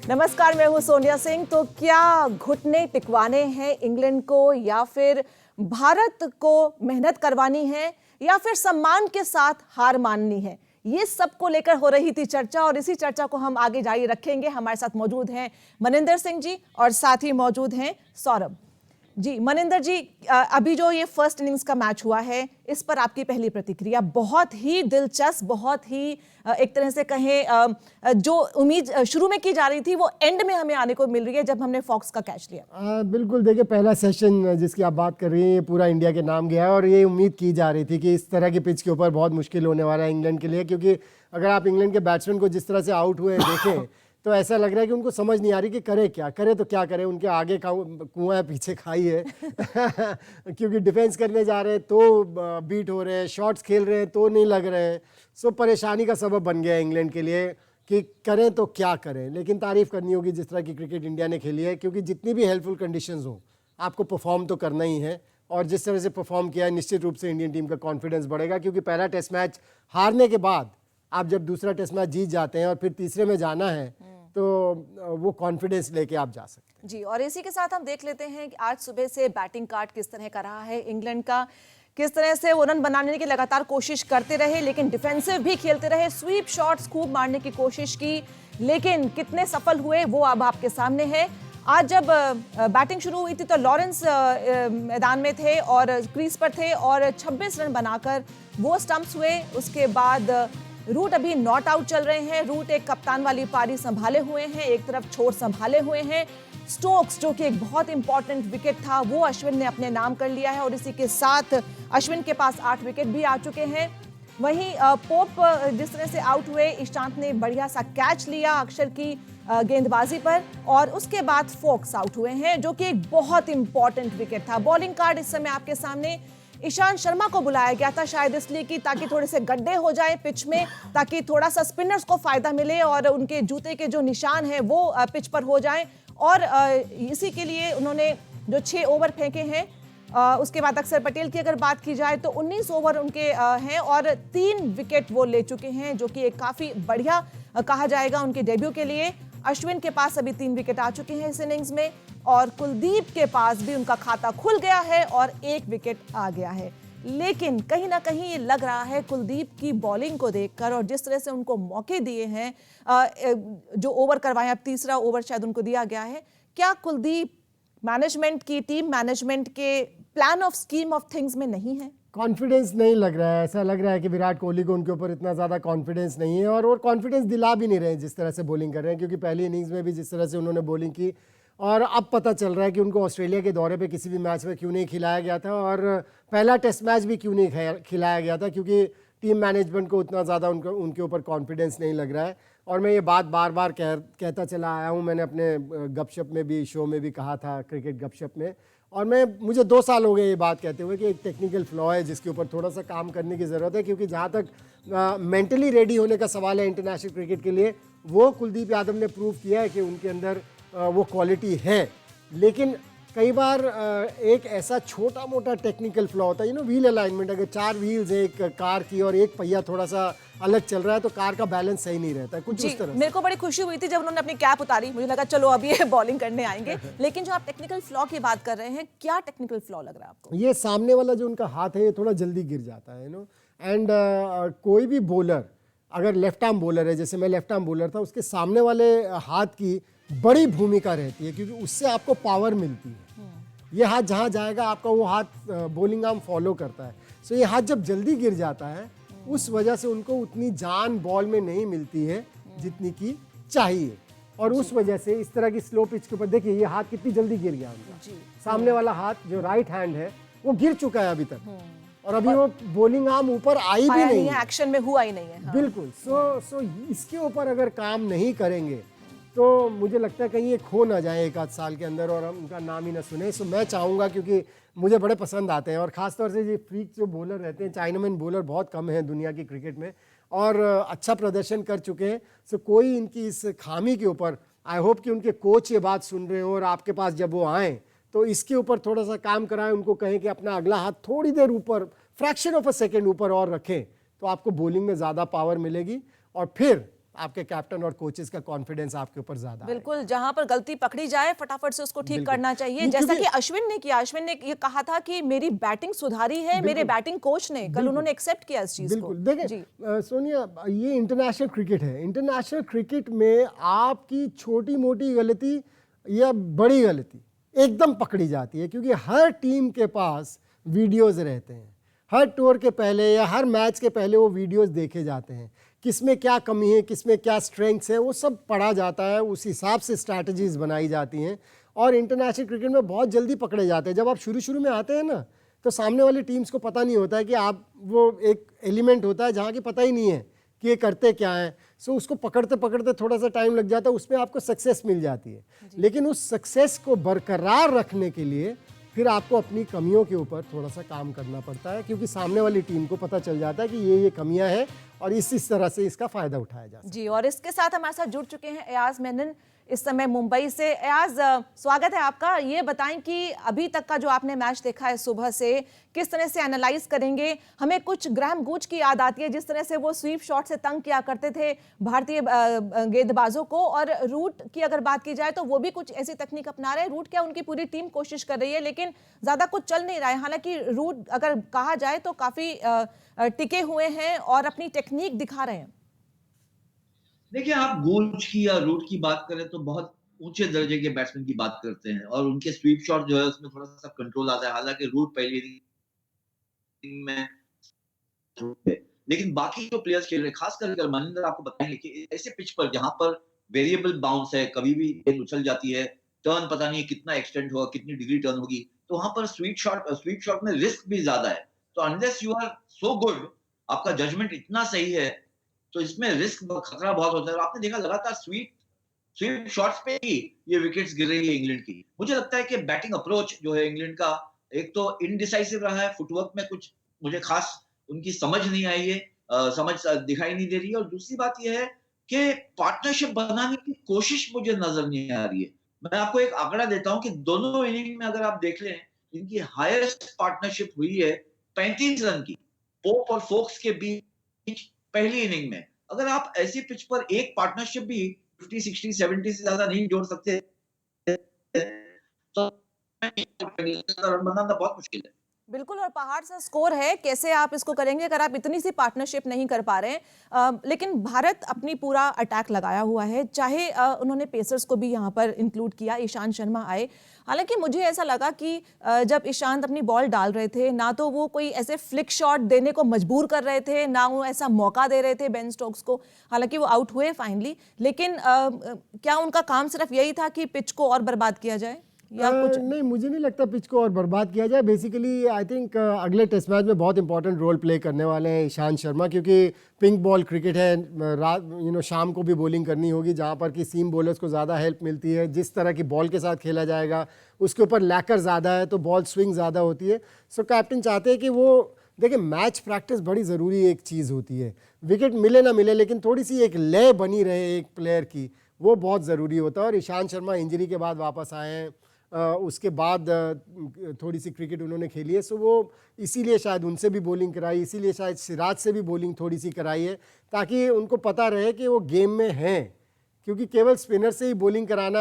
नमस्कार, मैं हूं सोनिया सिंह। तो क्या घुटने टिकवाने हैं इंग्लैंड को, या फिर भारत को मेहनत करवानी है, या फिर सम्मान के साथ हार माननी है? ये सब को लेकर हो रही थी चर्चा, और इसी चर्चा को हम आगे जारी रखेंगे। हमारे साथ मौजूद हैं मनिंदर सिंह जी, और साथ ही मौजूद हैं सौरभ जी। मनिंदर जी, अभी जो ये फर्स्ट इनिंग्स का मैच हुआ है, इस पर आपकी पहली प्रतिक्रिया? बहुत ही दिलचस्प, बहुत ही एक तरह से कहें जो उम्मीद शुरू में की जा रही थी वो एंड में हमें आने को मिल रही है जब हमने फॉक्स का कैच लिया। बिल्कुल, देखिए पहला सेशन जिसकी आप बात कर रही हैं ये पूरा इंडिया के नाम गया है, और ये उम्मीद की जा रही थी कि इस तरह की पिच के ऊपर बहुत मुश्किल होने वाला है इंग्लैंड के लिए, क्योंकि अगर आप इंग्लैंड के बैट्समैन को जिस तरह से आउट हुए देखें तो ऐसा लग रहा है कि उनको समझ नहीं आ रही कि करे क्या, करे तो क्या करे। उनके आगे कुआं है, पीछे खाई है क्योंकि डिफेंस करने जा रहे हैं तो बीट हो रहे हैं, शॉट्स खेल रहे हैं तो नहीं लग रहे हैं। सो परेशानी का सबब बन गया है इंग्लैंड के लिए कि करें तो क्या करें। लेकिन तारीफ करनी होगी जिस तरह की क्रिकेट इंडिया ने खेली है, क्योंकि जितनी भी हेल्पफुल कंडीशंस हो आपको परफॉर्म तो करना ही है, और जिस तरह से परफॉर्म किया है निश्चित रूप से इंडियन टीम का कॉन्फिडेंस बढ़ेगा। क्योंकि पहला टेस्ट मैच हारने के बाद आप जब दूसरा टेस्ट मैच जीत जाते हैं और फिर तीसरे में जाना है तो वो कॉन्फिडेंस लेके आप जा सकते हैं जी। और इसी के साथ हम देख लेते हैं कि आज सुबह से बैटिंग कार्ड किस तरह का रहा है इंग्लैंड का। किस तरह से वो रन बनाने की लगातार कोशिश करते रहे, लेकिन डिफेंसिव भी खेलते रहे, स्वीप शॉट्स खूब मारने की कोशिश की, लेकिन कितने सफल हुए वो अब आपके सामने है। आज जब बैटिंग शुरू हुई थी तो लॉरेंस मैदान में थे और क्रीज पर थे, और 26 रन बनाकर वो स्टंप्स हुए। उसके बाद रूट अभी नॉट आउट चल रहे हैं। रूट एक कप्तान वाली पारी संभाले हुए हैं, एक तरफ छोर संभाले हुए हैं। स्टोक्स जो कि एक बहुत इंपॉर्टेंट विकेट था वो अश्विन ने अपने नाम कर लिया है, और इसी के साथ अश्विन के पास 8 विकेट भी आ चुके हैं। वहीं पोप जिस तरह से आउट हुए, ईशांत ने बढ़िया सा कैच लिया अक्षर की गेंदबाजी पर, और उसके बाद फोक्स आउट हुए हैं जो कि एक बहुत इंपॉर्टेंट विकेट था। बॉलिंग कार्ड इस समय आपके सामने। ईशांत शर्मा को बुलाया गया था शायद इसलिए कि ताकि थोड़े से गड्ढे हो जाए पिच में, ताकि थोड़ा सा स्पिनर्स को फायदा मिले और उनके जूते के जो निशान हैं वो पिच पर हो जाएं, और इसी के लिए उन्होंने जो 6 ओवर फेंके हैं। उसके बाद अक्षर पटेल की अगर बात की जाए तो 19 ओवर उनके हैं, और 3 विकेट वो ले चुके हैं, जो कि एक काफी बढ़िया कहा जाएगा उनके डेब्यू के लिए। अश्विन के पास अभी 3 विकेट आ चुके हैं इस इनिंग्स में, और कुलदीप के पास भी उनका खाता खुल गया है और 1 विकेट आ गया है। लेकिन कहीं ना कहीं ये लग रहा है कुलदीप की बॉलिंग को देखकर, और जिस तरह से उनको मौके दिए हैं, जो ओवर करवाए, अब तीसरा ओवर शायद उनको दिया गया है, क्या कुलदीप मैनेजमेंट की, टीम मैनेजमेंट के plan of scheme of things में नहीं है? कॉन्फिडेंस नहीं लग रहा है। ऐसा लग रहा है कि विराट कोहली को उनके ऊपर इतना ज़्यादा कॉन्फिडेंस नहीं है, और वो कॉन्फिडेंस दिला भी नहीं रहे हैं जिस तरह से बॉलिंग कर रहे हैं। क्योंकि पहली इनिंग्स में भी जिस तरह से उन्होंने बॉलिंग की, और अब पता चल रहा है कि उनको ऑस्ट्रेलिया के दौरे पे किसी भी मैच में क्यों नहीं खिलाया गया था, और पहला टेस्ट मैच भी क्यों नहीं खिलाया गया था, क्योंकि टीम मैनेजमेंट को उतना ज़्यादा उनके ऊपर कॉन्फिडेंस नहीं लग रहा है। और मैं ये बात बार बार कहता चला आया हूँ। मैंने अपने गपशप में भी, शो में भी कहा था, क्रिकेट गपशप में, और मुझे 2 साल हो गए ये बात कहते हुए कि एक टेक्निकल फ्लॉ है जिसके ऊपर थोड़ा सा काम करने की ज़रूरत है। क्योंकि जहाँ तक मेंटली रेडी होने का सवाल है इंटरनेशनल क्रिकेट के लिए, वो कुलदीप यादव ने प्रूव किया है कि उनके अंदर वो क्वालिटी है। लेकिन कई बार एक ऐसा छोटा मोटा टेक्निकल फ्लॉ होता है, व्हील अलाइनमेंट। अगर 4 व्हील्स है एक कार की और एक पहिया थोड़ा सा अलग चल रहा है तो कार का बैलेंस सही नहीं रहता है, कुछ उस तरह। मेरे को बड़ी खुशी हुई थी जब उन्होंने अपनी कैप उतारी, मुझे लगा चलो अब ये बॉलिंग करने आएंगे। लेकिन जो आप टेक्निकल फ्लॉ की बात कर रहे हैं, क्या टेक्निकल फ्लॉ लग रहा है आपको? ये सामने वाला जो उनका हाथ है ये थोड़ा जल्दी गिर जाता है, एंड कोई भी बॉलर अगर लेफ्ट आर्म बॉलर है, जैसे मैं लेफ्ट आर्म बॉलर था, उसके सामने वाले हाथ की बड़ी भूमिका रहती है, क्योंकि उससे आपको पावर मिलती है। ये हाथ जहाँ जाएगा आपका वो हाथ बॉलिंग आर्म फॉलो करता है। सो ये हाथ जब जल्दी गिर जाता है उस वजह से उनको उतनी जान बॉल में नहीं मिलती है जितनी की चाहिए, और उस वजह से इस तरह की स्लो पिच के ऊपर देखिए ये हाथ कितनी जल्दी गिर गया उनका। सामने वाला हाथ जो राइट हैंड है वो गिर चुका है अभी तक, और अभी वो बॉलिंग आर्म ऊपर आई भी नहीं है, एक्शन में हुआ ही नहीं है। बिल्कुल। सो इसके ऊपर अगर काम नहीं करेंगे तो मुझे लगता है कहीं ये खो ना जाए 1 आध साल के अंदर और हम उनका नाम ही ना सुने। सो मैं चाहूँगा, क्योंकि मुझे बड़े पसंद आते हैं, और ख़ासतौर से ये फ्रीक जो बॉलर रहते हैं, चाइनामैन बॉलर बहुत कम हैं दुनिया की क्रिकेट में, और अच्छा प्रदर्शन कर चुके हैं। सो कोई इनकी इस खामी के ऊपर, आई होप कि उनके कोच ये बात सुन रहे हो और आपके पास जब वो आएँ तो इसके ऊपर थोड़ा सा काम कराएं, उनको कहें कि अपना अगला हाथ थोड़ी देर ऊपर, फ्रैक्शन ऑफ अ सेकेंड ऊपर और रखें, तो आपको बॉलिंग में ज़्यादा पावर मिलेगी, और फिर आपके कैप्टन और कोचेस का कॉन्फिडेंस आपके ऊपर ज्यादा है। बिल्कुल, जहां पर गलती पकड़ी जाए फटाफट से उसको ठीक करना चाहिए। नहीं, जैसा क्योंकि- कि अश्विन ने किया, अश्विन ने ये कहा था कि मेरी बैटिंग सुधारी है मेरे बैटिंग कोच ने, कल उन्होंने एक्सेप्ट किया इस चीज को। बिल्कुल देखें सोनिया, ये इंटरनेशनल क्रिकेट है। इंटरनेशनल क्रिकेट में आपकी छोटी मोटी गलती या बड़ी गलती एकदम पकड़ी जाती है, क्योंकि हर टीम के पास वीडियोस रहते हैं। हर टूर के पहले या हर मैच के पहले वो वीडियोस देखे जाते हैं, किसमें क्या कमी है, किसमें क्या स्ट्रेंथ्स है, वो सब पढ़ा जाता है। उस हिसाब से स्ट्रैटेजीज बनाई जाती हैं और इंटरनेशनल क्रिकेट में बहुत जल्दी पकड़े जाते हैं। जब आप शुरू शुरू में आते हैं ना, तो सामने वाली टीम्स को पता नहीं होता है कि आप, वो एक एलिमेंट होता है जहाँ की पता ही नहीं है कि ये करते क्या है। सो उसको पकड़ते पकड़ते थोड़ा सा टाइम लग जाता है, उसमें आपको सक्सेस मिल जाती है। लेकिन उस सक्सेस को बरकरार रखने के लिए फिर आपको अपनी कमियों के ऊपर थोड़ा सा काम करना पड़ता है, क्योंकि सामने वाली टीम को पता चल जाता है कि ये कमियां हैं और इस तरह से इसका फायदा उठाया जा सकता है। जी, और इसके साथ हमारे साथ जुड़ चुके हैं एयाज मेनन इस समय मुंबई से। एयाज, स्वागत है आपका। ये बताएं कि अभी तक का जो आपने मैच देखा है सुबह से, किस तरह से एनालाइज करेंगे? हमें कुछ ग्राहम गूच की याद आती है, जिस तरह से वो स्वीप शॉट से तंग किया करते थे भारतीय गेंदबाजों को। और रूट की अगर बात की जाए तो वो भी कुछ ऐसी तकनीक अपना रहे हैं। रूट क्या, उनकी पूरी टीम कोशिश कर रही है, लेकिन ज्यादा कुछ चल नहीं रहा है। हालांकि रूट अगर कहा जाए तो काफी टिके हुए हैं और अपनी टेक्निक दिखा रहे हैं। देखिए, आप गूंज की या रूट की बात करें तो बहुत ऊंचे दर्जे के बैट्समैन की बात करते हैं और उनके स्वीप शॉट जो है उसमें थोड़ा सा कंट्रोल आता है। हालांकि रूट पहली इनिंग में, लेकिन बाकी जो प्लेयर्स खेल रहे हैं, खासकर अगर मनिंदर आपको बताएंगे कि ऐसे पिच पर जहां पर वेरिएबल बाउंस है, कभी भी गेंद उछल जाती है, टर्न पता नहीं कितना एक्सटेंड होगा, कितनी डिग्री टर्न होगी, तो वहां पर स्वीप शॉट में रिस्क भी ज्यादा है। तो unless you are so good, आपका जजमेंट इतना सही है, तो इसमें रिस्क खतरा बहुत होता है। और आपने देखा लगातार स्वीप शॉट्स पे ही ये विकेट्स गिर रही है इंग्लैंड की। मुझे लगता है कि बैटिंग अप्रोच जो है इंग्लैंड का, एक तो इनडिसाइसिव रहा है, फुटवर्क में कुछ मुझे खास उनकी समझ नहीं आई है, समझ दिखाई नहीं दे रही है। और दूसरी बात यह है कि पार्टनरशिप बनाने की कोशिश मुझे नजर नहीं आ रही है। मैं आपको एक आंकड़ा देता हूं कि दोनों इनिंग में अगर आप देख लें, इनकी हाईएस्ट पार्टनरशिप हुई है 35 रन की, पोप और फोक्स के बीच पहली इनिंग में। अगर आप ऐसी पिच पर एक पार्टनरशिप भी 50, 60, 70 से ज्यादा नहीं जोड़ सकते तो रन बनाना बहुत मुश्किल है। बिल्कुल, और पहाड़ सा स्कोर है, कैसे आप इसको करेंगे अगर आप इतनी सी पार्टनरशिप नहीं कर पा रहे हैं। लेकिन भारत अपनी पूरा अटैक लगाया हुआ है, चाहे उन्होंने पेसर्स को भी यहाँ पर इंक्लूड किया, ईशांत शर्मा आए। हालांकि मुझे ऐसा लगा कि जब ईशांत अपनी बॉल डाल रहे थे, ना तो वो कोई ऐसे फ्लिक शॉट देने को मजबूर कर रहे थे, ना वो ऐसा मौका दे रहे थे बेन स्टोक्स को। हालांकि वो आउट हुए फाइनली, लेकिन क्या उनका काम सिर्फ यही था कि पिच को और बर्बाद किया जाए या कुछ? नहीं, मुझे नहीं लगता पिच को और बर्बाद किया जाए। बेसिकली आई थिंक अगले टेस्ट मैच में बहुत इंपॉर्टेंट रोल प्ले करने वाले हैं ईशांत शर्मा, क्योंकि पिंक बॉल क्रिकेट है। रात शाम को भी बॉलिंग करनी होगी, जहां पर कि सीम बॉलर्स को ज़्यादा हेल्प मिलती है। जिस तरह की बॉल के साथ खेला जाएगा उसके ऊपर लैकर ज़्यादा है, तो बॉल स्विंग ज़्यादा होती है। सो कैप्टन चाहते हैं कि वो, देखिए, मैच प्रैक्टिस बड़ी ज़रूरी एक चीज़ होती है। विकेट मिले ना मिले, लेकिन थोड़ी सी एक लय बनी रहे एक प्लेयर की, वो बहुत ज़रूरी होता है। और ईशांत शर्मा इंजरी के बाद वापस आए हैं, उसके बाद थोड़ी सी क्रिकेट उन्होंने खेली है। सो वो इसीलिए शायद उनसे भी बॉलिंग कराई, इसीलिए शायद सिराज से भी बॉलिंग थोड़ी सी कराई है, ताकि उनको पता रहे कि वो गेम में हैं। क्योंकि केवल स्पिनर से ही बॉलिंग कराना,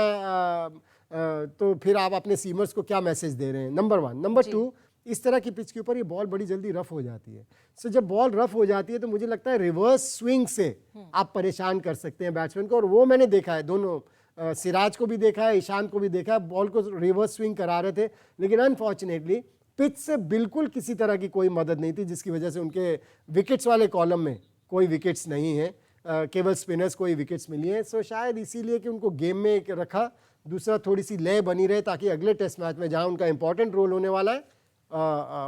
तो फिर आप अपने सीमर्स को क्या मैसेज दे रहे हैं, नंबर 1। नंबर 2, इस तरह की पिच के ऊपर ये बॉल बड़ी जल्दी रफ हो जाती है। सो जब बॉल रफ हो जाती है तो मुझे लगता है रिवर्स स्विंग से आप परेशान कर सकते हैं बैट्समैन को। और वो मैंने देखा है, दोनों सिराज को भी देखा है, ईशान को भी देखा है, बॉल को रिवर्स स्विंग करा रहे थे, लेकिन अनफॉर्चुनेटली पिच से बिल्कुल किसी तरह की कोई मदद नहीं थी, जिसकी वजह से उनके विकेट्स वाले कॉलम में कोई विकेट्स नहीं है, केवल स्पिनर्स को ही विकेट्स मिली हैं। सो शायद इसीलिए कि उनको गेम में एक रखा, दूसरा थोड़ी सी लय बनी रहे, ताकि अगले टेस्ट मैच में जहां उनका इंपॉर्टेंट रोल होने वाला है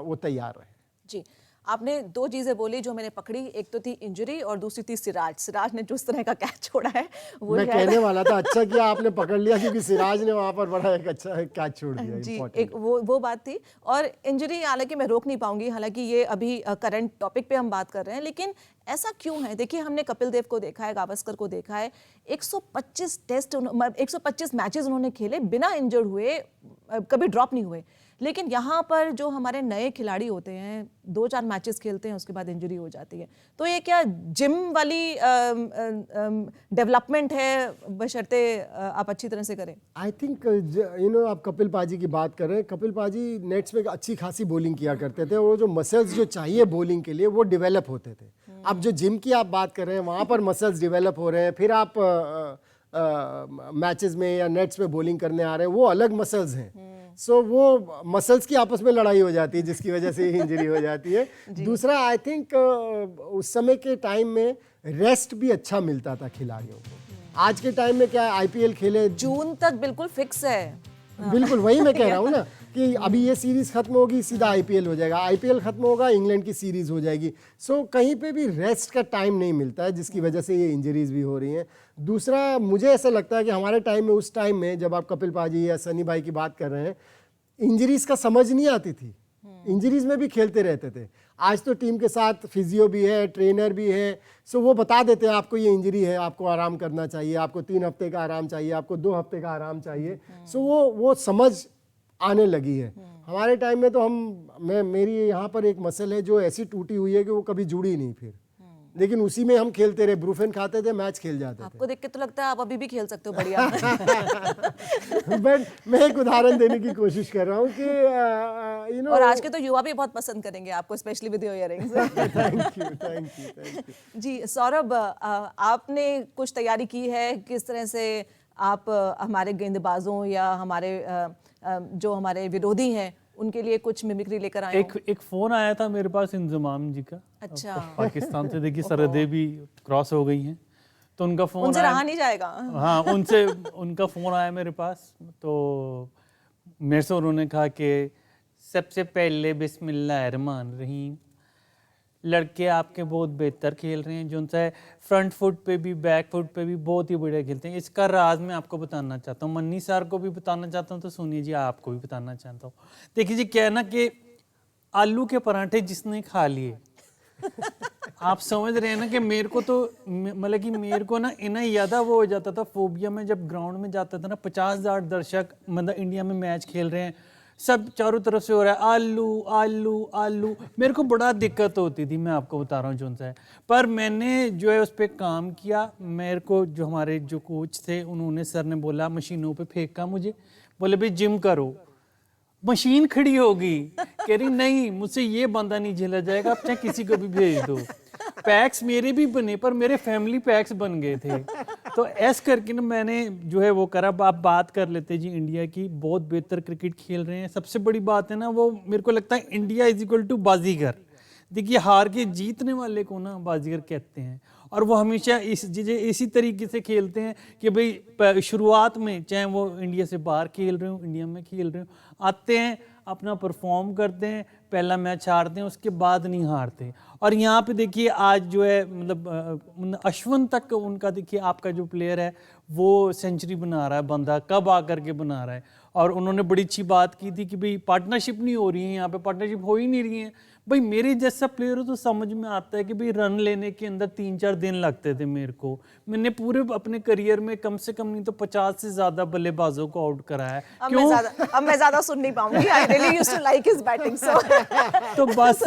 वो तैयार रहे। जी, आपने 2 चीजें बोली जो मैंने पकड़ी, एक तो थी इंजरी और दूसरी थी सिराज ने जिस तरह का कैच छोड़ा है वो मैं कहने वाला था, अच्छा किया आपने पकड़ लिया, क्योंकि सिराज ने वहां पर बड़ा एक अच्छा कैच छोड़ दिया। जी, एक वो बात थी। और इंजरी हालांकि मैं रोक नहीं पाऊंगी, हालांकि ये अभी करंट टॉपिक पे हम बात कर रहे हैं, लेकिन ऐसा क्यों है? देखिए, हमने कपिल देव को देखा है, गावस्कर को देखा है, 125 मैचेस उन्होंने खेले बिना इंजर्ड हुए, कभी ड्रॉप नहीं हुए। लेकिन यहाँ पर जो हमारे नए खिलाड़ी होते हैं 2-4 मैचेस खेलते हैं उसके बाद इंजरी हो जाती है। तो ये क्या जिम वाली डेवलपमेंट है बशर्ते आप अच्छी तरह से करें? आई थिंक आप कपिल पाजी की बात कर रहे हैं। कपिल पाजी नेट्स में अच्छी खासी बॉलिंग किया करते थे और वो जो मसल्स जो चाहिए बॉलिंग के लिए वो डेवलप होते थे। अब जो जिम की आप बात कर रहे हैं वहाँ पर मसल्स डेवलप हो रहे हैं, फिर आप मैचेस में या नेट्स में बॉलिंग करने आ रहे हैं, वो अलग मसल्स हैं। सो वो मसल्स की आपस में लड़ाई हो जाती है जिसकी वजह से इंजरी हो जाती है। दूसरा आई थिंक उस समय के टाइम में रेस्ट भी अच्छा मिलता था खिलाड़ियों को। आज के टाइम में क्या आईपीएल खेले जून तक बिल्कुल फिक्स है। बिल्कुल वही मैं कह रहा हूँ ना कि अभी ये सीरीज खत्म होगी सीधा आईपीएल हो जाएगा, आईपीएल खत्म होगा इंग्लैंड की सीरीज हो जाएगी। सो कहीं पे भी रेस्ट का टाइम नहीं मिलता है जिसकी वजह से ये इंजरीज भी हो रही हैं। दूसरा मुझे ऐसा लगता है कि हमारे टाइम में, उस टाइम में जब आप कपिल पाजी या सनी भाई की बात कर रहे हैं, इंजरीज का समझ नहीं आती थी, इंजरीज में भी खेलते रहते थे। आज तो टीम के साथ फिजियो भी है, ट्रेनर भी है, सो वो बता देते हैं आपको ये इंजरी है, आपको आराम करना चाहिए, आपको 3 हफ्ते का आराम चाहिए, आपको 2 हफ्ते का आराम चाहिए। सो वो समझ आने लगी है। हमारे टाइम में तो मेरी यहाँ पर एक मसल है जो ऐसी टूटी हुई है कि वो कभी जुड़ी नहीं फिर, लेकिन उसी में हम खेलते रहे, ब्रूफेन खाते थे, मैच खेल जाते थे। आपको देख के तो लगता है आप अभी भी खेल सकते हो बढ़िया। बट मैं एक उदाहरण देने की कोशिश कर रहा हूँ कि और आज के तो युवा भी बहुत पसंद करेंगे आपको, specially with your earrings. Thank you. जी सौरभ, आपने कुछ तैयारी की है? किस तरह से आप हमारे गेंदबाजों या जो हमारे विरोधी हैं उनके लिए कुछ मिमिक्री लेकर आए हो? एक फोन आया था मेरे पास इंजमाम जी का। अच्छा। पाकिस्तान से देखिए सरहदें भी क्रॉस हो गई हैं, तो उनका फोन उनसे आया। रहा नहीं जाएगा। हाँ, उनका फोन आया मेरे पास, तो मेरे से उन्होंने कहा कि सबसे पहले बिस्मिल्लाहिर्रहमानिर्रहीम, लड़के आपके बहुत बेहतर खेल रहे हैं, जो उनसे फ्रंट फुट पे भी बैक फुट पे भी बहुत ही बढ़िया खेलते हैं। इसका राज मैं आपको बताना चाहता हूँ, मन्नी सर को भी बताना चाहता हूँ, तो सुनिए जी आपको भी बताना चाहता हूँ। देखिए जी, क्या है ना कि आलू के पराठे जिसने खा लिए आप समझ रहे हैं ना कि मेरे को तो मतलब कि मेरे को ना इतना ज़्यादा वो हो जाता था फोबिया में, जब ग्राउंड में जाता था ना, 50,000 दर्शक मतलब इंडिया में मैच खेल रहे हैं, सब चारों तरफ से हो रहा है आलू आलू आलू, मेरे को बड़ा दिक्कत होती थी, मैं आपको बता रहा हूँ जो सा है। पर मैंने जो है उस पर काम किया। मेरे को जो हमारे जो कोच थे उन्होंने, सर ने बोला मशीनों पे फेंका मुझे, बोले भाई जिम करो। मशीन खड़ी होगी, कह रही नहीं मुझसे ये बंदा नहीं झेला जाएगा, आप चाहे किसी को भी भेज दो। पैक्स मेरे भी बने पर मेरे फैमिली पैक्स बन गए थे। तो ऐस करके ना मैंने जो है वो करा। आप बात कर लेते जी इंडिया की, बहुत बेहतर क्रिकेट खेल रहे हैं। सबसे बड़ी बात है ना, वो मेरे को लगता है इंडिया इज इक्वल टू बाजीगर। देखिए हार के जीतने वाले को ना बाजीगर कहते हैं, और वो हमेशा इसी तरीके से खेलते हैं कि भाई शुरुआत में चाहे वो इंडिया से बाहर खेल रहे हो, इंडिया में खेल रहे हो, आते हैं अपना परफॉर्म करते हैं, पहला मैच हारते हैं, उसके बाद नहीं हारते। और यहाँ पे देखिए आज जो है मतलब अश्विन तक उनका, देखिए आपका जो प्लेयर है वो सेंचुरी बना रहा है, बंदा कब आकर के बना रहा है। और उन्होंने बड़ी अच्छी बात की थी कि भाई पार्टनरशिप नहीं हो रही है, यहाँ पे पार्टनरशिप हो ही नहीं रही है। भाई मेरे जैसा प्लेयर हो तो समझ में आता है कि भाई रन लेने के अंदर 3-4 दिन लगते थे मेरे को। मैंने पूरे अपने करियर में कम से कम नहीं तो 50 से ज्यादा बल्लेबाजों को आउट करा है। अब मैं ज्यादा सुन नहीं पाऊंगी। I really used to like his batting, so तो बस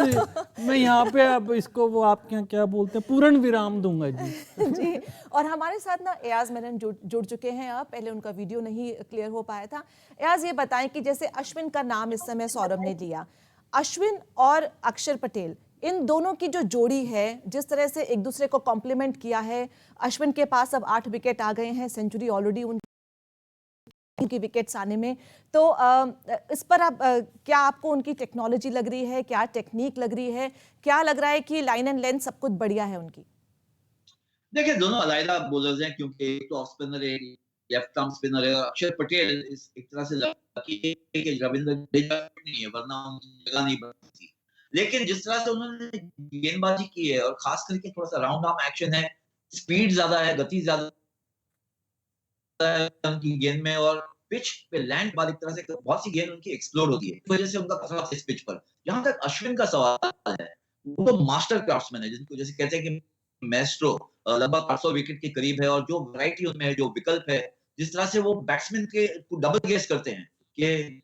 मैं यहाँ पे अब इसको वो आपके यहाँ क्या बोलते हैं पूर्ण विराम दूंगा जी। जी। और हमारे साथ ना एयाज मेनन जुड़ चुके हैं। अब पहले उनका वीडियो नहीं क्लियर हो पाया था। एयाज ये बताएं कि जैसे अश्विन का नाम इस समय सौरभ ने लिया, अश्विन और अक्षर पटेल, इन दोनों की जो जोड़ी है, जिस तरह से एक दूसरे को कॉम्प्लीमेंट किया है, अश्विन के पास अब 8 विकेट आ गए हैं, सेंचुरी ऑलरेडी उनकी विकेट्स आने में। तो इस पर आप क्या आपको उनकी टेक्नोलॉजी लग रही है, क्या टेक्निक लग रही है, क्या लग रहा है कि लाइन एंड लेंथ सब कुछ बढ़िया है उनकी? देखिए दोनों अलग बॉलर्स हैं, क्योंकि एक तो ऑफ स्पिनर है, लेफ्ट आर्म स्पिनर है। अक्षर पटेल इस एक तरह से लकी है कि रविंद्र जडेजा नहीं है, वरना उनकी जगह नहीं बनती थी। लेकिन जिस तरह से उन्होंने गेंदबाजी की है, और खास करके थोड़ा सा राउंड आर्म एक्शन है, स्पीड ज्यादा है, गति ज्यादा है उनकी गेंद में, और पिच पे लैंड बाद एक तरह से बहुत सी गेंद उनकी एक्सप्लोड होती है, इस वजह से उनका कसरत इस पिच पर। जहां तक अश्विन का सवाल है, वो तो मास्टर क्राफ्ट्समैन है, जिनको जैसे कहते हैं कि मैस्ट्रो, लगभग 800 विकेट के करीब है, और जो वैरायटी उनमें है, जो विकल्प है, जिस तरह से वो बैट्समैन के डबल गेस करते हैं कि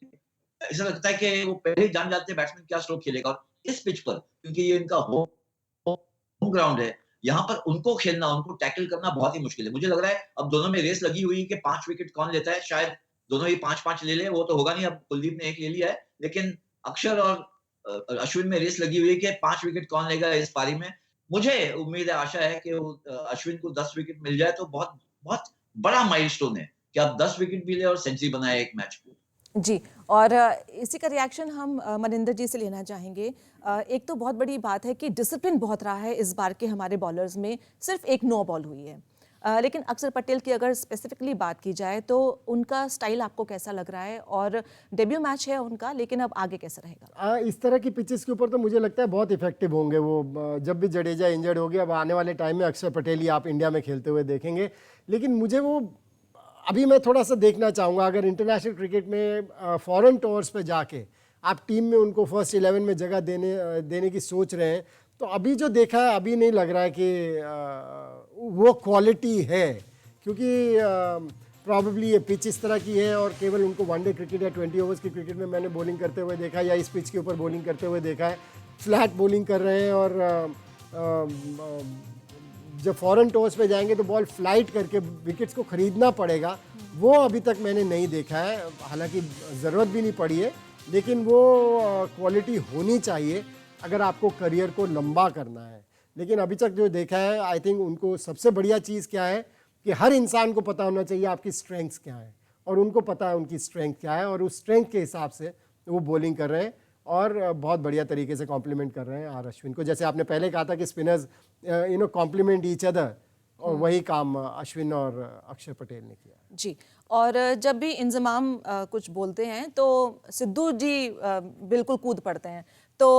ऐसा लगता है कि वो पहले ही जान जाते हैं बैट्समैन क्या स्ट्रोक खेलेगा। और इस पिच पर, क्योंकि ये इनका होम ग्राउंड है, यहाँ पर उनको खेलना, उनको टैकल करना बहुत ही मुश्किल है। मुझे लग रहा है अब दोनों में रेस लगी हुई है कि 5 विकेट कौन लेता है। शायद दोनों ही 5-5 ले लें, वो तो होगा नहीं, अब कुलदीप ने 1 ले लिया है। लेकिन अक्षर और अश्विन में रेस लगी हुई है कि 5 विकेट कौन लेगा इस पारी में। मुझे उम्मीद है, आशा है कि वो अश्विन को 10 विकेट मिल जाए तो बहुत बहुत बड़ा माइलस्टोन है कि आप 10 विकेट भी ले और सेंचुरी बनाए एक मैच को। जी। और इसी का रिएक्शन हम मनिंदर जी से लेना चाहेंगे। एक तो बहुत बड़ी बात है कि डिसिप्लिन बहुत रहा है इस बार के हमारे बॉलर्स में, सिर्फ एक नो बॉल हुई है। लेकिन अक्षर पटेल की अगर स्पेसिफिकली बात की जाए तो उनका स्टाइल आपको कैसा लग रहा है, और डेब्यू मैच है उनका, लेकिन अब आगे कैसा रहेगा? इस तरह की पिचेस के ऊपर तो मुझे लगता है बहुत इफेक्टिव होंगे वो। जब भी जडेजा इंजर्ड हो गया, अब आने वाले टाइम में अक्षर पटेल ही आप इंडिया में खेलते हुए देखेंगे। लेकिन मुझे वो अभी मैं थोड़ा सा देखना चाहूँगा, अगर इंटरनेशनल क्रिकेट में फॉरेन टूर्स पे जाके आप टीम में उनको फर्स्ट 11 में जगह देने की सोच रहे हैं, तो अभी जो देखा है अभी नहीं लग रहा है कि वो क्वालिटी है। क्योंकि प्रॉबेबली ये पिच इस तरह की है, और केवल उनको वनडे क्रिकेट या 20 ओवर्स की क्रिकेट में मैंने बॉलिंग करते हुए देखा है, या इस पिच के ऊपर बॉलिंग करते हुए देखा है। फ्लैट बॉलिंग कर रहे हैं, और जब फॉरेन टॉस पे जाएंगे तो बॉल फ्लाइट करके विकेट्स को खरीदना पड़ेगा, वो अभी तक मैंने नहीं देखा है। हालांकि ज़रूरत भी नहीं पड़ी है, लेकिन वो क्वालिटी होनी चाहिए अगर आपको करियर को लंबा करना है। लेकिन अभी तक जो देखा है, आई थिंक उनको सबसे बढ़िया चीज़ क्या है कि हर इंसान को पता होना चाहिए आपकी स्ट्रेंथ्स क्या है, और उनको पता है उनकी स्ट्रेंथ क्या है, और उस स्ट्रेंथ के हिसाब से वो बॉलिंग कर रहे हैं और बहुत बढ़िया तरीके से कॉम्प्लीमेंट कर रहे हैं आर अश्विन को। जैसे आपने पहले कहा था कि स्पिनर्स कॉम्प्लीमेंट ईच अदर, और वही काम अश्विन और अक्षर पटेल ने किया जी। और जब भी इंजमाम कुछ बोलते हैं तो सिद्धू जी बिल्कुल कूद पड़ते हैं। तो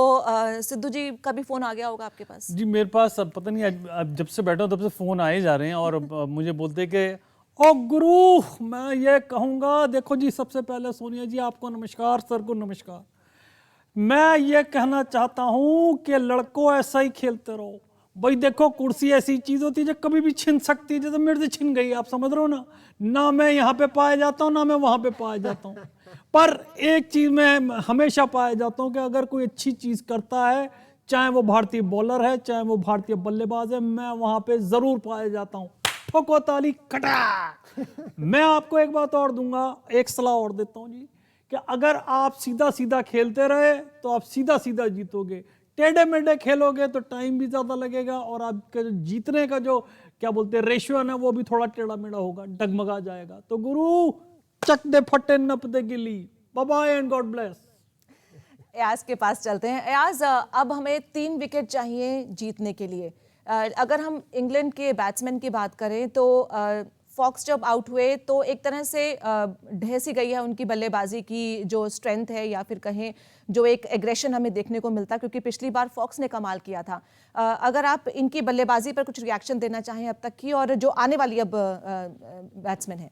सिद्धू जी का भी फोन आ गया होगा आपके पास? जी मेरे पास अब पता नहीं, अब जब से बैठा हूं तब से फोन आए जा रहे हैं, और मुझे बोलते हैं कि ओ गुरु, मैं ये कहूँगा, देखो जी, सबसे पहले सोनिया जी आपको नमस्कार, सर को नमस्कार। मैं ये कहना चाहता हूँ कि लड़कों ऐसा ही खेलते रहो भाई। देखो, कुर्सी ऐसी चीज होती है जो कभी भी छिन सकती है, जैसे मेरे से छिन गई, आप समझ रहे हो ना। ना मैं यहाँ पे पाया जाता हूँ, ना मैं वहां पे पाया जाता हूँ, पर एक चीज मैं हमेशा पाया जाता हूँ कि अगर कोई अच्छी चीज करता है, चाहे वो भारतीय बॉलर है, चाहे वो भारतीय बल्लेबाज है, मैं वहां पे जरूर पाया जाता हूँ। ठोको ताली, कटा। मैं आपको एक बात और दूंगा, एक सलाह और देता हूँ जी, कि अगर आप सीधा सीधा खेलते रहे तो आप सीधा सीधा जीतोगे। टेढ़े मेढ़े खेलोगे तो टाइम भी ज्यादा लगेगा, और आपके जीतने का जो क्या बोलते हैं रेशियो है ना, वो भी थोड़ा टेढ़ा मेढ़ा होगा, डगमगा जाएगा। तो गुरु, चक दे फटे नप दे गिली, bye bye and God bless. Ayaz के पास चलते हैं। एयाज, अब हमें 3 विकेट चाहिए जीतने के लिए। अगर हम इंग्लैंड के बैट्समैन की बात करें तो फॉक्स जब आउट हुए तो एक तरह से ढह सी गई है उनकी बल्लेबाजी की जो स्ट्रेंथ है, या फिर कहें जो एक एग्रेशन हमें देखने को मिलता, क्योंकि पिछली बार फॉक्स ने कमाल किया था। अगर आप इनकी बल्लेबाजी पर कुछ रिएक्शन देना चाहें अब तक की, और जो आने वाली अब बैट्समैन है।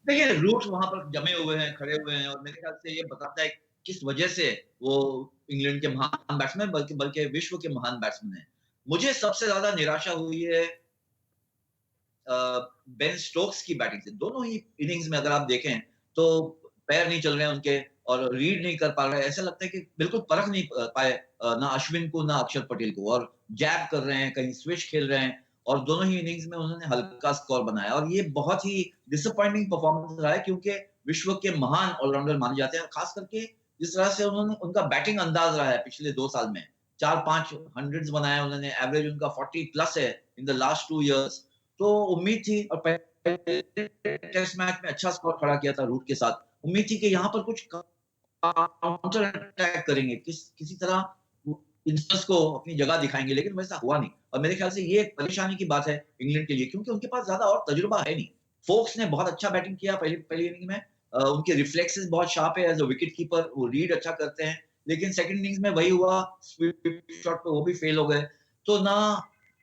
देखिए, रूट्स वहां पर जमे हुए हैं, खड़े हुए हैं, और मेरे ख्याल से ये बताता है किस वजह से वो इंग्लैंड के महान बैट्समैन, बल्कि विश्व के महान बैट्समैन हैं। मुझे सबसे ज्यादा निराशा हुई है बेन स्टोक्स की बैटिंग से। दोनों ही इनिंग्स में अगर आप देखें तो पैर नहीं चल रहे हैं उनके, और रीड नहीं कर पा रहे हैं। ऐसा लगता है कि बिल्कुल परख नहीं पाए ना अश्विन को, ना अक्षर पटेल को, और जैब कर रहे हैं, कहीं स्विच खेल रहे हैं, और दोनों ही इनिंग्स में उन्होंने हल्का स्कोर बनाया। और ये बहुत ही डिसअपॉइंटिंग परफॉर्मेंस रहा है, क्योंकि विश्व के महान ऑलराउंडर माने जाते हैं, खास करके जिस तरह से उनका बैटिंग अंदाज रहा है पिछले 2 साल में। 4-5 हंड्रेड्स बनाए उन्होंने, एवरेज उनका 40 प्लस है इन द लास्ट 2 इयर्स। तो उम्मीद थी, और पहले टेस्ट मैच में अच्छा स्कोर खड़ा किया था रूट के साथ, उम्मीद थी कि यहाँ पर कुछ काउंटर अटैक करेंगे, किसी तरह इंस्टर्स को अपनी जगह दिखाएंगे, लेकिन वैसा हुआ नहीं। और मेरे ख्याल से ये एक परेशानी की बात है इंग्लैंड के लिए, क्योंकि उनके पास ज्यादा और तजुर्बा है नहीं। फोक्स ने बहुत अच्छा बैटिंग किया पहली इनिंग में, उनके रिफ्लेक्सेस बहुत शार्प है एज अ विकेट कीपर, वो रीड अच्छा करते हैं, लेकिन सेकंड इनिंग्स में वही हुआ, स्वीप शॉट पे वो भी फेल हो गए। तो ना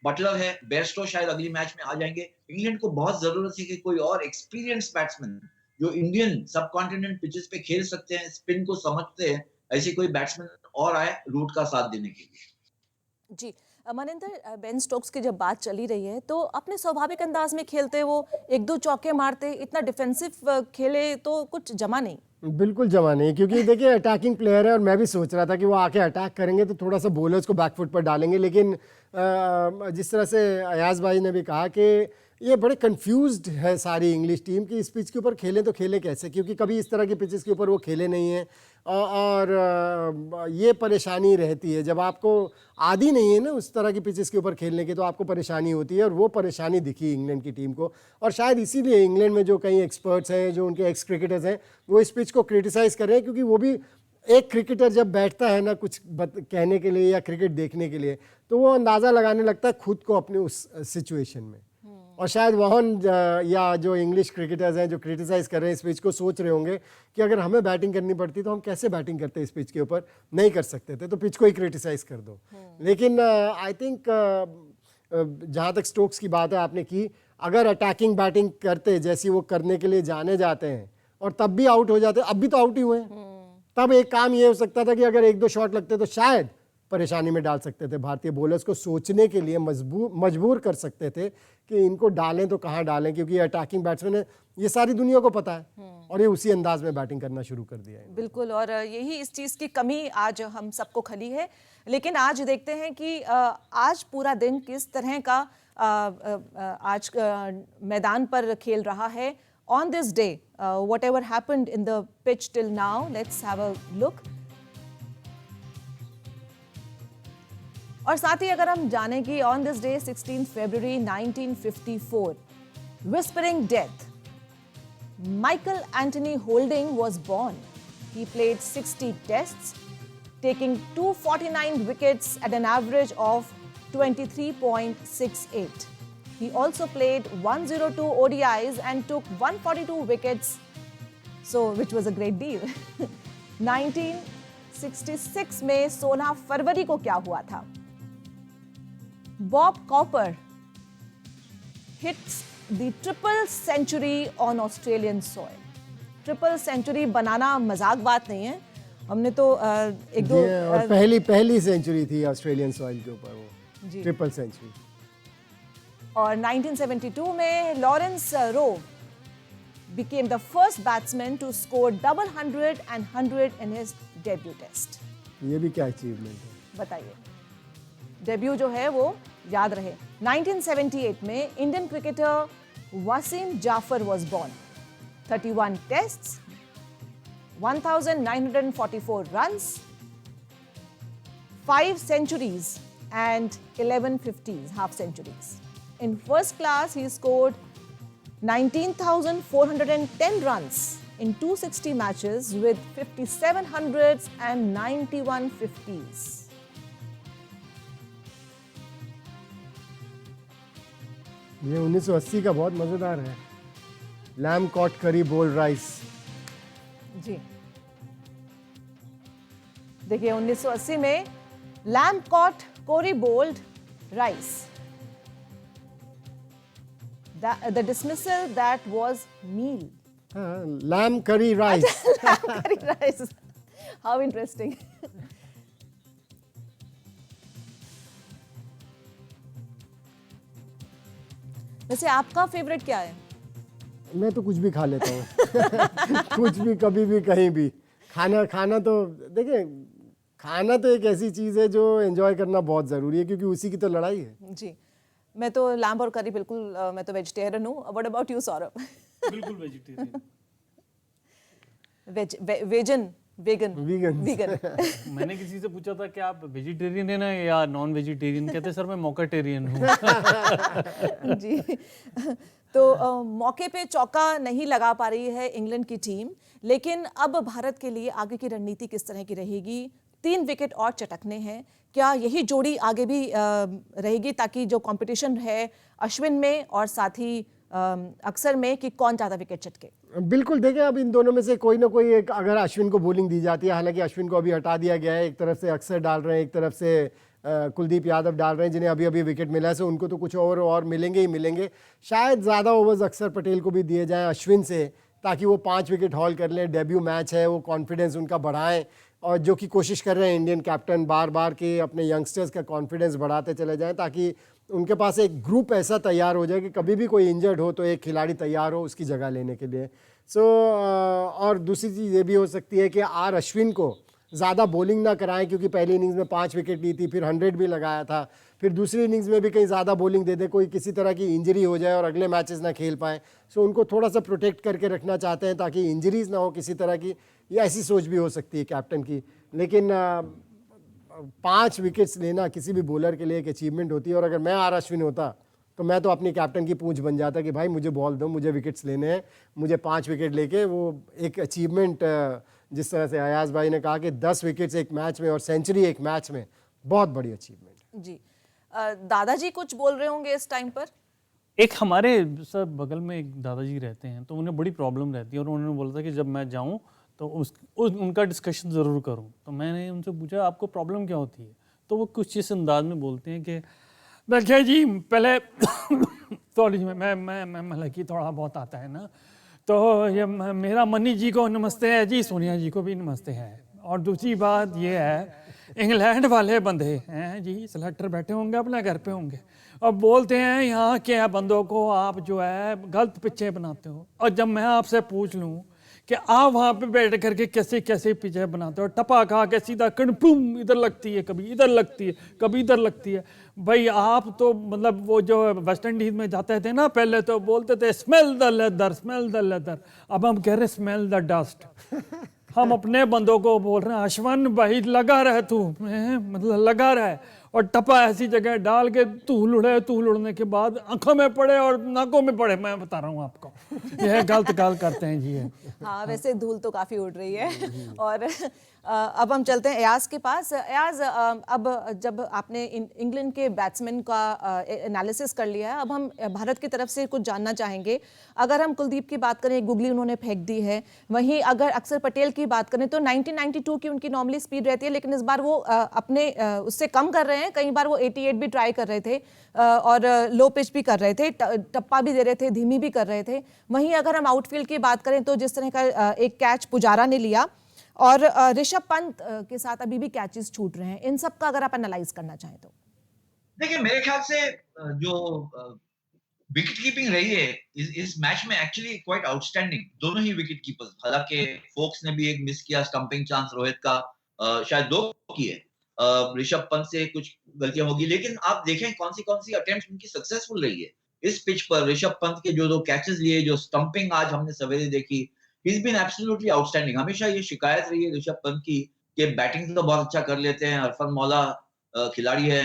बटलर है, बेयरस्टो शायद अगली मैच में आ जाएंगे। इंग्लैंड को बहुत जरूरत है कि कोई और एक्सपीरियंस बैट्समैन जो इंडियन सब कॉन्टिनेंट पिचेस पे खेल सकते हैं, स्पिन को समझते हैं, ऐसे कोई बैट्समैन और आए रूट का साथ देने के लिए। जी मनिंदर, बेन स्टोक्स की जब बात चली रही है तो अपने स्वाभाविक अंदाज में खेलते, वो 1-2 चौके मारते, इतना डिफेंसिव खेले तो कुछ जमा नहीं। बिल्कुल जमा नहीं, क्योंकि देखिए अटैकिंग प्लेयर है और मैं भी सोच रहा था कि वो आके अटैक करेंगे तो थोड़ा सा बॉलर्स को बैकफुट पर डालेंगे, लेकिन जिस तरह से अयाज भाई ने भी कहा कि ये बड़े कंफ्यूज्ड है सारी इंग्लिश टीम कि इस पिच के ऊपर खेलें तो खेलें कैसे, क्योंकि कभी इस तरह के पिचेस के ऊपर वो खेले नहीं हैं और ये परेशानी रहती है जब आपको आदी नहीं है ना उस तरह की पिचेस के ऊपर खेलने की, तो आपको परेशानी होती है और वो परेशानी दिखी इंग्लैंड की टीम को। और शायद इसीलिए इंग्लैंड में जो कई एक्सपर्ट्स हैं, जो उनके एक्स क्रिकेटर्स हैं, वो इस पिच को क्रिटिसाइज़ कर रहे हैं, क्योंकि वो भी एक क्रिकेटर जब बैठता है ना कुछ कहने के लिए या क्रिकेट देखने के लिए, तो वो अंदाज़ा लगाने लगता है खुद को अपने उस सिचुएशन में। और शायद वहन या जो इंग्लिश क्रिकेटर्स हैं जो क्रिटिसाइज़ कर रहे हैं इस पिच को, सोच रहे होंगे कि अगर हमें बैटिंग करनी पड़ती तो हम कैसे बैटिंग करते इस पिच के ऊपर, नहीं कर सकते थे, तो पिच को ही क्रिटिसाइज़ कर दो। लेकिन आई थिंक जहाँ तक स्टोक्स की बात है आपने की, अगर अटैकिंग बैटिंग करते जैसी वो करने के लिए जाने जाते हैं और तब भी आउट हो जाते, अब भी तो आउट ही हुए हैं, तब एक काम ये हो सकता था कि अगर एक दो शॉट लगते तो शायद परेशानी में डाल सकते थे, भारतीय बॉलर्स को सोचने के लिए मजबूर कर सकते थे कि इनको डालें तो कहाँ डालें, क्योंकि ये अटैकिंग बैट्समैन है, ये सारी दुनिया को पता है और ये उसी अंदाज में बैटिंग करना शुरू कर दिया है। बिल्कुल, और यही इस चीज़ की कमी आज हम सबको खली है। लेकिन आज देखते हैं कि आज पूरा दिन किस तरह का आज मैदान पर खेल रहा है। On this day what ever happened in the pitch till now, let's have a look. और साथ ही अगर हम जानें कि on this day 16 February 1954, whispering death, Michael Anthony Holding was born. He played 60 tests, taking 249 wickets at an average of 23.68. He also played 102 ODIs and took 142 wickets, which was a great deal. 1966 में 16 फरवरी को क्या हुआ था? Bob Cooper hits the triple century on Australian soil. Triple century बनाना मजाक बात नहीं है, हमने तो एक दो और पहली सेंचुरी थी ऑस्ट्रेलियन सॉइल के ऊपर वो ट्रिपल सेंचुरी। और 1972 में Lawrence row became the first batsman to score double 100 and 100 in his debut test. ये भी क्या अचीवमेंट है, बताइए। डेब्यू जो है वो याद रहे। 1978 में Indian cricketer Wasim Jaffer was born. 31 tests, 1,944 runs, 5 centuries and 11 50s, half centuries. In first class, he scored 19,410 runs in 260 matches with 57 hundreds and 91 50s. ये 1980 का बहुत मजेदार है। लैम कॉट करी बोल राइस। जी देखिए 1980 में Lamb caught Curry bowled Rice. The dismissal that was meal. Lamb curry rice. Lamb curry rice. How interesting. वैसे आपका फेवरेट क्या है? मैं तो कुछ भी खा लेता हूँ। कुछ भी, कभी भी, कहीं भी। खाना तो देखिए, खाना तो एक ऐसी चीज़ है जो एंजॉय करना बहुत ज़रूरी है, क्योंकि उसी की तो लड़ाई है। जी मैं तो लैम्ब और करी बिल्कुल, मैं तो वेजिटेरियन हूँ। What about you Saurabh? बिल्कुल वेजिटेरियन। वेगन। मैंने किसी से पूछा था कि आप वेजिटेरियन है ना या नॉन वेजिटेरियन, कहते सर मैं मौकाटेरियन हूँ। जी तो मौके पे चौका नहीं लगा पा रही है इंग्लैंड की टीम, लेकिन अब भारत के लिए आगे की रणनीति किस तरह की रहेगी? 3 विकेट और चटकने हैं, क्या यही जोड़ी आगे भी रहेगी ताकि जो कंपटीशन है अश्विन में और साथ ही अक्सर में कि कौन ज़्यादा विकेट चटके? बिल्कुल, देखें अब इन दोनों में से कोई ना कोई एक, अगर अश्विन को बॉलिंग दी जाती है, हालांकि अश्विन को अभी हटा दिया गया है, एक तरफ से अक्सर डाल रहे हैं, एक तरफ से कुलदीप यादव डाल रहे हैं, जिन्हें अभी अभी विकेट मिला है, सो उनको तो कुछ और मिलेंगे ही मिलेंगे। शायद ज़्यादा ओवर्स अक्सर पटेल को भी दिए जाएं अश्विन से, ताकि वो 5 विकेट हॉल कर लें, डेब्यू मैच है, वो कॉन्फिडेंस उनका बढ़ाएं, और जो कि कोशिश कर रहे हैं इंडियन कैप्टन बार बार के अपने यंगस्टर्स का कॉन्फिडेंस बढ़ाते चले जाएं, ताकि उनके पास एक ग्रुप ऐसा तैयार हो जाए कि कभी भी कोई इंजर्ड हो तो एक खिलाड़ी तैयार हो उसकी जगह लेने के लिए। सो और दूसरी चीज़ ये भी हो सकती है कि आर अश्विन को ज़्यादा बॉलिंग ना कराएं, क्योंकि पहली इनिंग्स में 5 विकेट ली थी, फिर 100 भी लगाया था, फिर दूसरी इनिंग्स में भी कहीं ज़्यादा बॉलिंग दे दे, कोई किसी तरह की इंजरी हो जाए और अगले मैचेस ना खेल पाएँ। सो उनको थोड़ा सा प्रोटेक्ट करके रखना चाहते हैं ताकि इंजरीज ना हो किसी तरह की, या ऐसी सोच भी हो सकती है कैप्टन की। लेकिन 5 विकेट्स लेना किसी भी बॉलर के लिए एक अचीवमेंट होती है, और अगर मैं आर अश्विन होता तो मैं तो अपनी कैप्टन की पूंछ बन जाता कि भाई मुझे बॉल दो, मुझे विकेट्स लेने हैं, मुझे 5 विकेट लेके वो एक अचीवमेंट, जिस तरह से अयाज भाई ने कहा कि 10 विकेट्स एक मैच में और सेंचुरी एक मैच में, बहुत बड़ी अचीवमेंट। जी दादाजी कुछ बोल रहे होंगे इस टाइम पर? एक हमारे सर बगल में एक दादाजी रहते हैं, तो उन्हें बड़ी प्रॉब्लम रहती है और उन्होंने बोला था कि जब मैं जाऊं तो उनका डिस्कशन ज़रूर करूं। तो मैंने उनसे पूछा आपको प्रॉब्लम क्या होती है, तो वो कुछ इस अंदाज में बोलते हैं कि देखिए जी पहले सॉरी मैं मलकी थोड़ा बहुत आता है ना, तो ये मेरा मनी जी को नमस्ते है जी, सोनिया जी को भी नमस्ते है, और दूसरी बात ये है इंग्लैंड वाले बंदे हैं जी, सेलेक्टर बैठे होंगे अपने घर पे होंगे, अब बोलते हैं यहाँ के बंदों को आप जो है गलत पिच्चे बनाते हो, और जब मैं आपसे पूछ लूँ कि आप वहाँ पे बैठ करके कैसे कैसे पिच्चे बनाते हो, टपा खा के सीधा कड़पुम इधर लगती है, कभी इधर लगती है, कभी इधर लगती है, भाई आप तो मतलब वो जो वेस्ट इंडीज में जाते थे ना पहले तो बोलते थे smell the leather, smell the leather, अब हम कह रहे स्मेल द डस्ट। हम अपने बंदों को बोल रहे हैं अश्विन भाई लगा रहे तू, मतलब लगा रहे, और टपा ऐसी जगह डाल के तूल उड़ने के बाद आंखों में पड़े और नाकों में पड़े, मैं बता रहा हूँ आपको, यह गलत गाल करते हैं जी। हाँ वैसे धूल तो काफ़ी उड़ रही है। और अब हम चलते हैं अयाज के पास। अयाज, अब जब आपने इंग्लैंड के बैट्समैन का एनालिसिस कर लिया है, अब हम भारत की तरफ से कुछ जानना चाहेंगे। अगर हम कुलदीप की बात करें, गुगली उन्होंने फेंक दी है, वहीं अगर अक्षर पटेल की बात करें तो 1992 की उनकी नॉर्मली स्पीड रहती है, लेकिन इस बार वो अपने उससे कम कर रहे हैं, कई बार वो 88 भी ट्राई कर रहे थे और लो पिच भी कर रहे थे, टप्पा भी दे रहे थे, धीमी भी कर रहे थे। वहीं अगर हम आउटफील्ड की बात करें तो जिस तरह का एक कैच पुजारा ने लिया और ऋषभ पंत के साथ अभी भी कैचेस छूट रहे हैं, इन सब का अगर आप एनालाइज करना चाहें तो? देखिए मेरे ख्याल से जो विकेट कीपिंग रही है इस मैच में एक्चुअली क्वाइट आउटस्टैंडिंग, दोनों ही विकेट कीपर्स। हालांकि फोक्स ने भी एक मिस किया स्टंपिंग चांस रोहित का, शायद 2 किए, ऋषभ पंत से कुछ गलतियां होगी, लेकिन आप देखें कौन सी अटेम्प्ट उनकी सक्सेसफुल रही है इस पिच पर। ऋषभ पंत के जो 2 कैचेस लिए, जो स्टंपिंग आज हमने सवेरे देखी, he's been absolutely outstanding। हमेशा ये शिकायत रही है ऋषभ पंत की कि बैटिंग तो बहुत अच्छा कर लेते हैं, अरफन मौला खिलाड़ी है,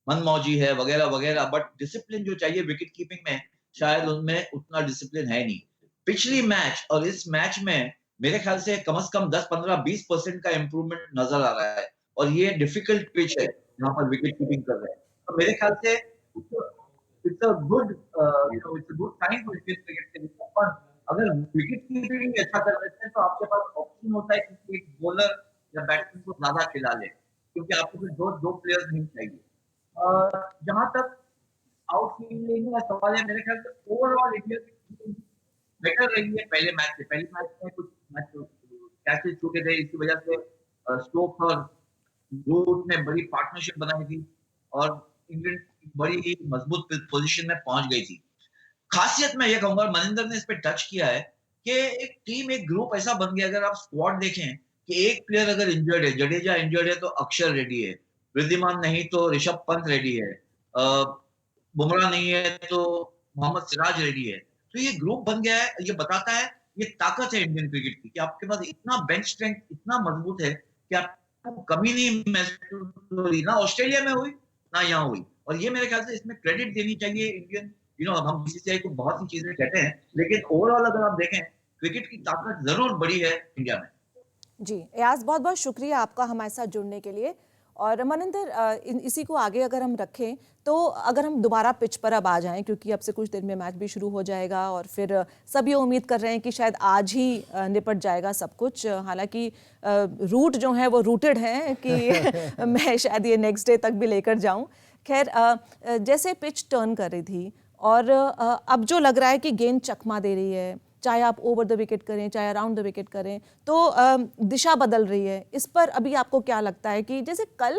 मनमौजी है वगैरह वगैरह, बट डिसिप्लिन जो चाहिए विकेट कीपिंग में शायद उनमें उतना डिसिप्लिन है नहीं। पिछली मैच और इस मैच में मेरे ख्याल से कम 10, 15, 20% का इंप्रूवमेंट नजर आ रहा है, और ये डिफिकल्ट पिच है जहां पर विकेट कीपिंग कर रहे हैं। तो मेरे ख्याल से it's a good it's a good sign for Indian cricket. अगर विकेट कीपिंग अच्छा कर लेते हैं तो आपके पास ऑप्शन होता है कि एक बॉलर या बैट्समैन को ज्यादा खिला ले, क्योंकि आपको फिर दो प्लेयर्स नहीं चाहिए। जहां तक आउटफील्डिंग का सवाल है, मेरे ख्याल से ओवरऑल इंडिया की बेटर रही है पहले मैच में कुछ मैच कैचेस छूटे थे, इसकी वजह से स्टोक्स और रूट ने बड़ी पार्टनरशिप बनाई थी और इंग्लैंड बड़ी ही मजबूत पोजीशन में पहुंच गई थी। खासियत मैं ये कहूंगा, मनिंदर ने इस पे टच किया है कि एक टीम, एक ग्रुप ऐसा बन गया। अगर आप स्क्वाड देखें कि एक प्लेयर अगर इंजर्ड है, जडेजा इंजर्ड है तो अक्षर रेडी है, वृद्धिमान नहीं तो ऋषभ पंत रेडी है, बुमराह नहीं है तो मोहम्मद सिराज रेडी है। तो ये ग्रुप बन गया है, ये बताता है, ये ताकत है इंडियन क्रिकेट की कि आपके पास इतना बेंच स्ट्रेंथ इतना मजबूत है कि आपको कमी नहीं महसूस हुई, ना ऑस्ट्रेलिया में हुई ना यहाँ हुई। और ये मेरे ख्याल से इसमें क्रेडिट देनी चाहिए इंडियन, हम बीसीसीआई को बहुत सी चीजें कहते हैं, लेकिन ओवरऑल अगर आप देखें क्रिकेट की ताकत जरूर बड़ी है इंडिया में। जी अयाज, बहुत बहुत शुक्रिया आपका हमारे साथ जुड़ने के लिए। और मनिंदर, इसी को आगे अगर हम रखें तो अगर हम दोबारा पिच पर अब आ जाएं, क्योंकि अब से कुछ देर में मैच भी शुरू हो जाएगा और फिर सब ये उम्मीद कर रहे हैं कि शायद आज ही निपट जाएगा सब कुछ। हालांकि रूट जो है वो रूटेड है कि मैं शायद ये नेक्स्ट डे तक भी लेकर जाऊं। खैर, जैसे पिच टर्न कर रही थी और अब जो लग रहा है कि गेंद चकमा दे रही है, चाहे आप ओवर द विकेट करें चाहे अराउंड द विकेट करें, तो दिशा बदल रही है। इस पर अभी आपको क्या लगता है कि जैसे कल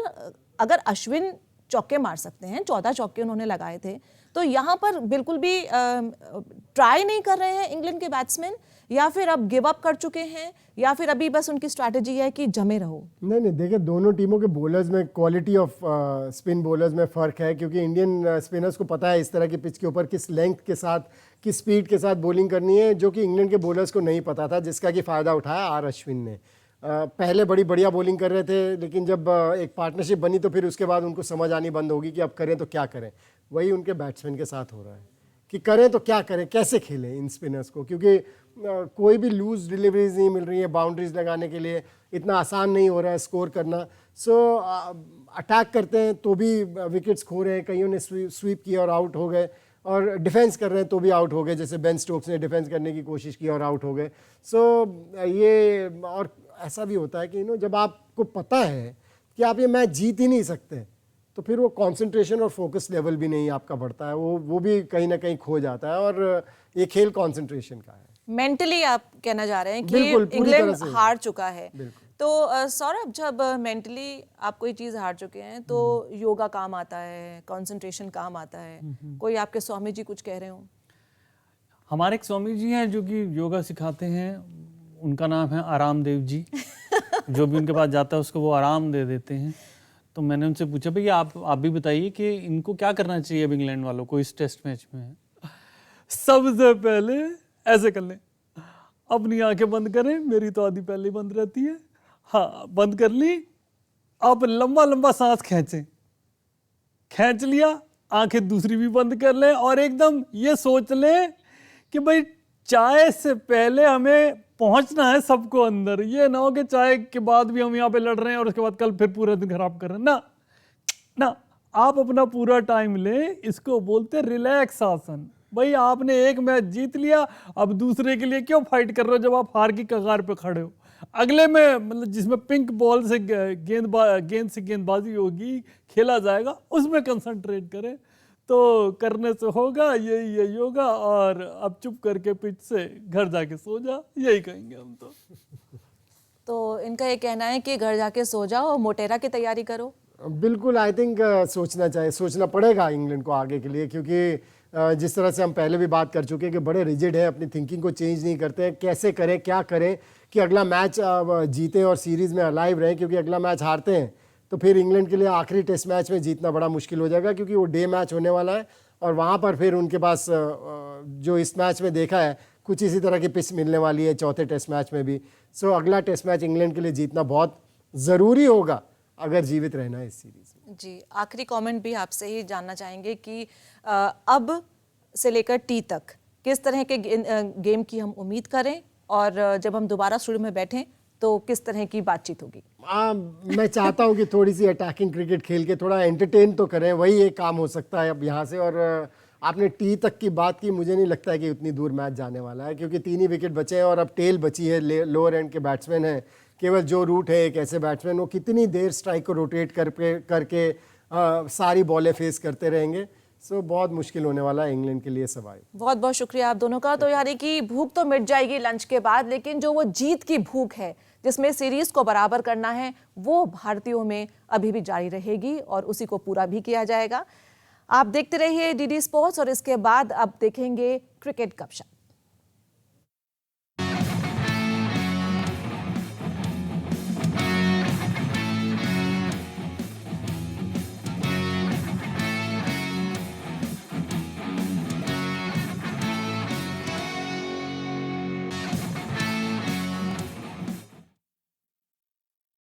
अगर अश्विन चौके मार सकते हैं, 14 चौके उन्होंने लगाए थे, तो यहाँ पर बिल्कुल भी ट्राई नहीं कर रहे हैं इंग्लैंड के बैट्समैन, या फिर अब गिव अप कर चुके हैं, या फिर अभी बस उनकी स्ट्रैटेजी है कि जमे रहो? नहीं, देखिए दोनों टीमों के बॉलर्स में क्वालिटी ऑफ स्पिन बॉलर्स में फ़र्क है, क्योंकि इंडियन स्पिनर्स को पता है इस तरह की पिच के ऊपर किस लेंथ के साथ, किस स्पीड के साथ बॉलिंग करनी है, जो कि इंग्लैंड के बॉलर्स को नहीं पता था, जिसका कि फ़ायदा उठाया आर अश्विन ने। पहले बड़ी बढ़िया बॉलिंग कर रहे थे, लेकिन जब एक पार्टनरशिप बनी तो फिर उसके बाद उनको समझ आनी बंद होगी कि अब करें तो क्या करें। वही उनके बैट्समैन के साथ हो रहा है कि करें तो क्या करें, कैसे खेलें इन स्पिनर्स को, क्योंकि कोई भी लूज डिलीवरीज नहीं मिल रही है बाउंड्रीज लगाने के लिए, इतना आसान नहीं हो रहा है स्कोर करना। सो अटैक करते हैं तो भी विकेट्स खो रहे हैं, कईयों ने स्वीप किया और आउट हो गए, और डिफेंस कर रहे हैं तो भी आउट हो गए, जैसे बेन स्टोक्स ने डिफेंस करने की कोशिश की और आउट हो गए। सो ये, और ऐसा भी होता है कि जब आपको पता है कि आप ये मैच जीत ही नहीं सकते, तो फिर वो कंसंट्रेशन और फोकस लेवल भी नहीं आपका बढ़ता है, वो भी कहीं ना कहीं खो जाता है, और ये खेल कंसंट्रेशन का है। मेंटली आप कहना चाह रहे हैं कि बिल्कुल, पूरी इंग्लैंड तरह से। हार चुका है। बिल्कुल। तो सौरभ, जब मेंटली आप कोई चीज़ हार चुके हैं तो योगा काम आता है, कंसंट्रेशन काम आता है। कोई आपके स्वामी जी कुछ कह रहे हो? हमारे एक स्वामी जी हैं जो कि योगा सिखाते हैं, उनका नाम है आराम देव जी। जो भी उनके पास जाता है उसको वो आराम दे देते हैं। तो मैंने उनसे पूछा भाई आप भी बताइए कि इनको क्या करना चाहिए अब इंग्लैंड वालों को इस टेस्ट मैच में। सबसे पहले ऐसे कर लें, अपनी आंखें बंद करें, मेरी तो आधी पहले ही बंद रहती है, हाँ बंद कर ली, आप लंबा लंबा सांस खींच लिया, आंखें दूसरी भी बंद कर लें, और एकदम ये सोच लें कि भाई चाय से पहले हमें पहुंचना है सबको अंदर। ये ना हो कि चाय के बाद भी हम यहाँ पे लड़ रहे हैं और उसके बाद कल फिर पूरा दिन खराब कर रहे हैं। ना, आप अपना पूरा टाइम लें, इसको बोलते रिलैक्स आसन। भाई आपने एक मैच जीत लिया, अब दूसरे के लिए क्यों फाइट कर रहे हो जब आप हार की कगार पे खड़े हो। अगले में मतलब जिसमें पिंक बॉल से गेंद से गेंदबाजी होगी, खेला जाएगा, उसमें कंसंट्रेट करें, तो करने से होगा यही होगा। और अब चुप करके पिच से घर जाके सो जा, यही कहेंगे हम तो इनका ये कहना है कि घर जाके सो जाओ और मोटेरा की तैयारी करो। बिल्कुल, आई थिंक सोचना पड़ेगा इंग्लैंड को आगे के लिए, क्योंकि जिस तरह से हम पहले भी बात कर चुके हैं कि बड़े रिजिड है, अपनी थिंकिंग को चेंज नहीं करते हैं। कैसे करें, क्या करें कि अगला मैच जीतें और सीरीज़ में अलाइव रहें, क्योंकि अगला मैच हारते हैं तो फिर इंग्लैंड के लिए आखिरी टेस्ट मैच में जीतना बड़ा मुश्किल हो जाएगा, क्योंकि वो डे मैच होने वाला है, और वहाँ पर फिर उनके पास जो इस मैच में देखा है कुछ इसी तरह की पिच मिलने वाली है चौथे टेस्ट मैच में भी। सो अगला टेस्ट मैच इंग्लैंड के लिए जीतना बहुत ज़रूरी होगा अगर जीवित रहना है इस सीरीज़ में। जी, आखिरी कमेंट भी आपसे ही जानना चाहेंगे कि अब से लेकर टी तक किस तरह के गेम की हम उम्मीद करें, और जब हम दोबारा स्टूडियो में बैठें तो किस तरह की बातचीत होगी? मैं चाहता हूं कि थोड़ी सी अटैकिंग क्रिकेट खेल के थोड़ा एंटरटेन तो करें, वही एक काम हो सकता है अब यहाँ से। और आपने टी तक की बात की, मुझे नहीं लगता है कि उतनी दूर मैच जाने वाला है, क्योंकि 3 ही विकेट बचे हैं और अब टेल बची है, लोअर एंड के बैट्समैन हैं। केवल जो रूट है एक ऐसे बैट्समैन, वो कितनी देर स्ट्राइक को रोटेट करके सारी बॉलें फेस करते रहेंगे। सो बहुत मुश्किल होने वाला है इंग्लैंड के लिए सवाल। बहुत बहुत शुक्रिया आप दोनों का। तो यानी कि भूख तो मिट जाएगी लंच के बाद, लेकिन जो वो जीत की भूख है जिसमें सीरीज को बराबर करना है, वो भारतीयों में अभी भी जारी रहेगी और उसी को पूरा भी किया जाएगा। आप देखते रहिए डीडी स्पोर्ट्स, और इसके बाद अब देखेंगे क्रिकेट गपशप।